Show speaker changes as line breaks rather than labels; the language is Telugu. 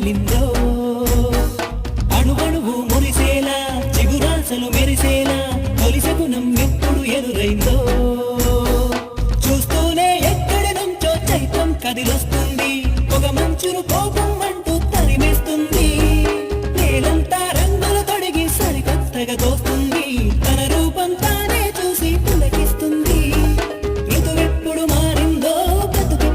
వెళ్ళిందో అణువణువు మురిసేలా చిగురాసలు మెరిసేలా తొలి శకునం ఎప్పుడు ఎదురైందో చూస్తూనే ఎక్కడి నుంచో చైత్రం కదిలొస్తుంది పొగ మంచును కోపం